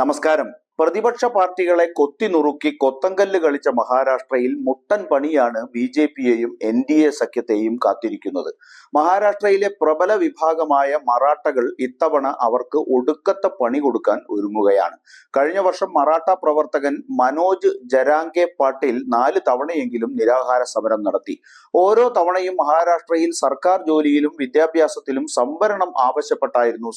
നമസ്കാരം. പ്രതിപക്ഷ പാർട്ടികളെ കൊത്തിനുറുക്കി കൊത്തങ്കല്ല് കളിച്ച മഹാരാഷ്ട്രയിൽ മുട്ടൻ പണിയാണ് ബി.ജെ.പിയെയും എൻ.ഡി.എ സഖ്യത്തെയും കാത്തിരിക്കുന്നത്. മഹാരാഷ്ട്രയിലെ പ്രബല വിഭാഗമായ മറാഠകൾ ഇത്തവണ അവർക്ക് ഒടുക്കത്തെ പണി കൊടുക്കാൻ ഒരുങ്ങുകയാണ്. കഴിഞ്ഞ വർഷം മറാഠ പ്രവർത്തകൻ മനോജ് ജരാംഗെ പാട്ടീൽ 4 തവണയെങ്കിലും നിരാഹാര സമരം നടത്തി. ഓരോ തവണയും മഹാരാഷ്ട്രയിൽ സർക്കാർ ജോലിയിലും വിദ്യാഭ്യാസത്തിലും സംവരണം ആവശ്യപ്പെട്ടായിരുന്നു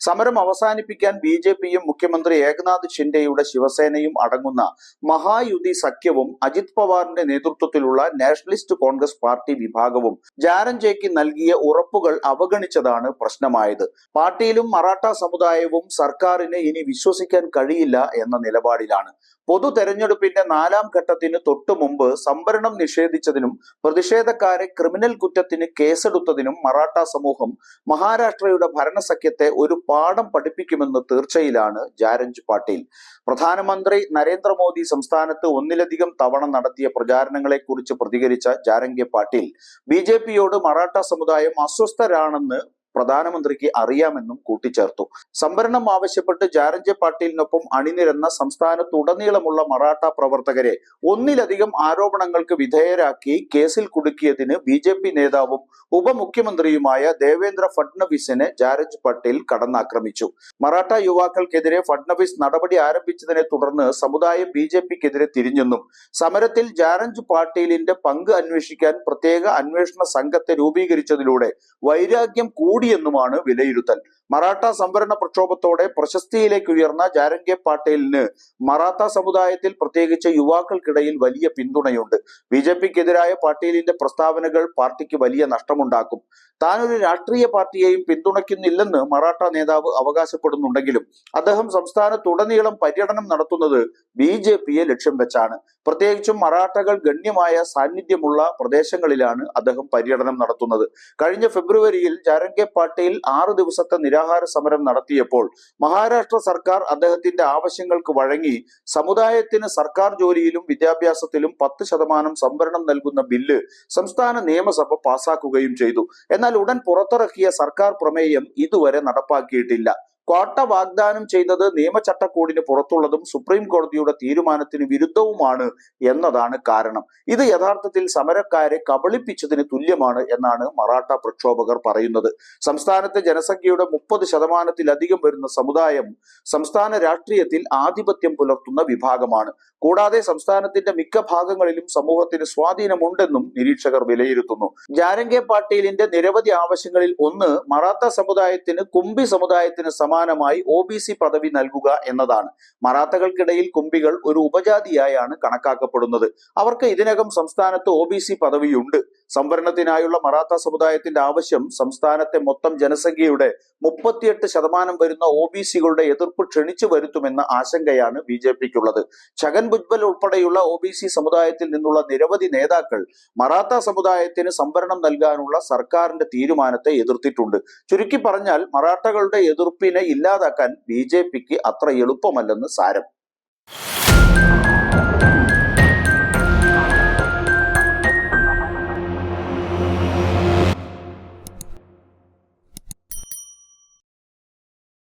സമരം അവസാനിപ്പിക്കാൻ ബി.ജെ.പിയും മുഖ്യമന്ത്രി ഏകനാഥ് ഷിൻഡെയുടെ ശിവസേനയും അടങ്ങുന്ന മഹായുതി സഖ്യവും അജിത് പവാറിന്റെ നേതൃത്വത്തിലുള്ള നാഷണലിസ്റ്റ് കോൺഗ്രസ് പാർട്ടി വിഭാഗവും ജാരഞ്ചേക്ക് നൽകിയ ഉറപ്പുകൾ അവഗണിച്ചതാണ് പ്രശ്നമായത്. പാർട്ടിയിലും മറാഠ സമുദായവും സർക്കാരിനെ ഇനി വിശ്വസിക്കാൻ കഴിയില്ല എന്ന നിലപാടിലാണ്. പൊതു തെരഞ്ഞെടുപ്പിന്റെ 4ാം ഘട്ടത്തിന് തൊട്ടു മുമ്പ് സംവരണം നിഷേധിച്ചതിനും പ്രതിഷേധക്കാരെ ക്രിമിനൽ കുറ്റത്തിന് കേസെടുത്തതിനും മറാഠ സമൂഹം മഹാരാഷ്ട്രയുടെ ഭരണസഖ്യത്തെ ഒരു പാഠം പഠിപ്പിക്കുമെന്ന് തീർച്ചയിലാണ് ജാരഞ്ച് പാട്ടീൽ. പ്രധാനമന്ത്രി നരേന്ദ്രമോദി സംസ്ഥാനത്ത് ഒന്നിലധികം തവണ നടത്തിയ പ്രചാരണങ്ങളെ കുറിച്ച് പ്രതികരിച്ച ജാരംഗെ പാട്ടീൽ ബി.ജെ.പിയോട് മറാഠ സമുദായം അസ്വസ്ഥരാണെന്ന് പ്രധാനമന്ത്രിക്ക് അറിയാമെന്നും കൂട്ടിച്ചേർത്തു. സംവരണം ആവശ്യപ്പെട്ട് ജാരഞ്ചെ പാട്ടീലിനൊപ്പം അണിനിരന്ന സംസ്ഥാനത്തുടനീളമുള്ള മറാഠ പ്രവർത്തകരെ ഒന്നിലധികം ആരോപണങ്ങൾക്ക് വിധേയരാക്കി കേസിൽ കുടുക്കിയതിന് ബി.ജെ.പി നേതാവും ഉപമുഖ്യമന്ത്രിയുമായ ദേവേന്ദ്ര ഫഡ്നവിസിനെ ജാരഞ്ച് പാട്ടീൽ കടന്നാക്രമിച്ചു. മറാഠ യുവാക്കൾക്കെതിരെ ഫഡ്നവിസ് നടപടി ആരംഭിച്ചതിനെ തുടർന്ന് സമുദായം ബി.ജെ.പിക്കെതിരെ തിരിഞ്ഞെന്നും സമരത്തിൽ ജാരഞ്ച് പാട്ടീലിന്റെ പങ്ക് അന്വേഷിക്കാൻ പ്രത്യേക അന്വേഷണ സംഘത്തെ രൂപീകരിച്ചതിലൂടെ വൈരാഗ്യം കൂടിയെന്നുമാണ് വിലയിരുത്തൽ. മറാഠ സംവരണ പ്രക്ഷോഭത്തോടെ പ്രശസ്തിയിലേക്ക് ഉയർന്ന ജാരംഗെ പാട്ടീലിന് മറാഠ സമുദായത്തിൽ പ്രത്യേകിച്ച് യുവാക്കൾക്കിടയിൽ വലിയ പിന്തുണയുണ്ട്. ബി.ജെ.പിക്കെതിരായ പാട്ടീലിന്റെ പ്രസ്താവനകൾ പാർട്ടിക്ക് വലിയ നഷ്ടമുണ്ടാക്കും. താൻ ഒരു രാഷ്ട്രീയ പാർട്ടിയെയും പിന്തുണയ്ക്കുന്നില്ലെന്ന് മറാഠ നേതാവ് അവകാശപ്പെടുന്നുണ്ടെങ്കിലും അദ്ദേഹം സംസ്ഥാനത്തുടനീളം പര്യടനം നടത്തുന്നത് ബി.ജെ.പിയെ ലക്ഷ്യം വെച്ചാണ്. പ്രത്യേകിച്ചും മറാഠകൾ ഗണ്യമായ സാന്നിധ്യമുള്ള പ്രദേശങ്ങളിലാണ് അദ്ദേഹം പര്യടനം നടത്തുന്നത്. കഴിഞ്ഞ ഫെബ്രുവരിയിൽ ജാരംഗെ പാട്ടീൽ 6 ദിവസത്തെ നിരാഹാര സമരം നടത്തിയപ്പോൾ മഹാരാഷ്ട്ര സർക്കാർ അദ്ദേഹത്തിന്റെ ആവശ്യങ്ങൾക്ക് വഴങ്ങി സമുദായത്തിന് സർക്കാർ ജോലിയിലും വിദ്യാഭ്യാസത്തിലും 10% സംവരണം നൽകുന്ന ബില്ല് സംസ്ഥാന നിയമസഭ പാസാക്കുകയും ചെയ്തു. എന്നാൽ ഉടൻ പുറത്തിറക്കിയ സർക്കാർ പ്രമേയം ഇതുവരെ നടപ്പാക്കിയിട്ടില്ല. ക്വാട്ട വാഗ്ദാനം ചെയ്തത് നിയമചട്ടക്കൂടിന് പുറത്തുള്ളതും സുപ്രീം കോടതിയുടെ തീരുമാനത്തിന് വിരുദ്ധവുമാണ് എന്നതാണ് കാരണം. ഇത് യഥാർത്ഥത്തിൽ സമരക്കാരെ കബളിപ്പിച്ചതിന് തുല്യമാണ് എന്നാണ് മറാഠ പ്രക്ഷോഭകർ പറയുന്നത്. സംസ്ഥാനത്തെ ജനസംഖ്യയുടെ 30%-ലധികം വരുന്ന സമുദായം സംസ്ഥാന രാഷ്ട്രീയത്തിൽ ആധിപത്യം പുലർത്തുന്ന വിഭാഗമാണ്. കൂടാതെ സംസ്ഥാനത്തിന്റെ മിക്ക ഭാഗങ്ങളിലും സമൂഹത്തിന് സ്വാധീനമുണ്ടെന്നും നിരീക്ഷകർ വിലയിരുത്തുന്നു. ജാരംഗെ പാട്ടീലിന്റെ നിരവധി ആവശ്യങ്ങളിൽ ഒന്ന് മറാഠ സമുദായത്തിന് കുംബി സമുദായത്തിന് സമാനമായി ഒ.ബി.സി പദവി നൽകുക എന്നതാണ്. മറാഠകൾക്കിടയിൽ കുംബികൾ ഒരു ഉപജാതിയായാണ് കണക്കാക്കപ്പെടുന്നത്. അവർക്ക് ഇതിനകം സംസ്ഥാനത്ത് ഒ.ബി.സി പദവിയുണ്ട്. സംവരണത്തിനായുള്ള മറാഠ സമുദായത്തിന്റെ ആവശ്യം സംസ്ഥാനത്തെ മൊത്തം ജനസംഖ്യയുടെ 38% വരുന്ന ഒ.ബി.സികളുടെ എതിർപ്പ് ക്ഷണിച്ചു വരുത്തുമെന്ന ആശങ്കയാണ് ബി.ജെ.പിക്കുള്ളത്. ഛഗൻ ഭുജ്ബൽ ഉൾപ്പെടെയുള്ള ഒ.ബി.സി സമുദായത്തിൽ നിന്നുള്ള നിരവധി നേതാക്കൾ മറാഠ സമുദായത്തിന് സംവരണം നൽകാനുള്ള സർക്കാരിന്റെ തീരുമാനത്തെ എതിർത്തിട്ടുണ്ട്. ചുരുക്കി പറഞ്ഞാൽ മറാഠകളുടെ എതിർപ്പിനെ ഇല്ലാതാക്കാൻ ബി.ജെ.പിക്ക് അത്ര എളുപ്പമല്ലെന്ന് സാരം.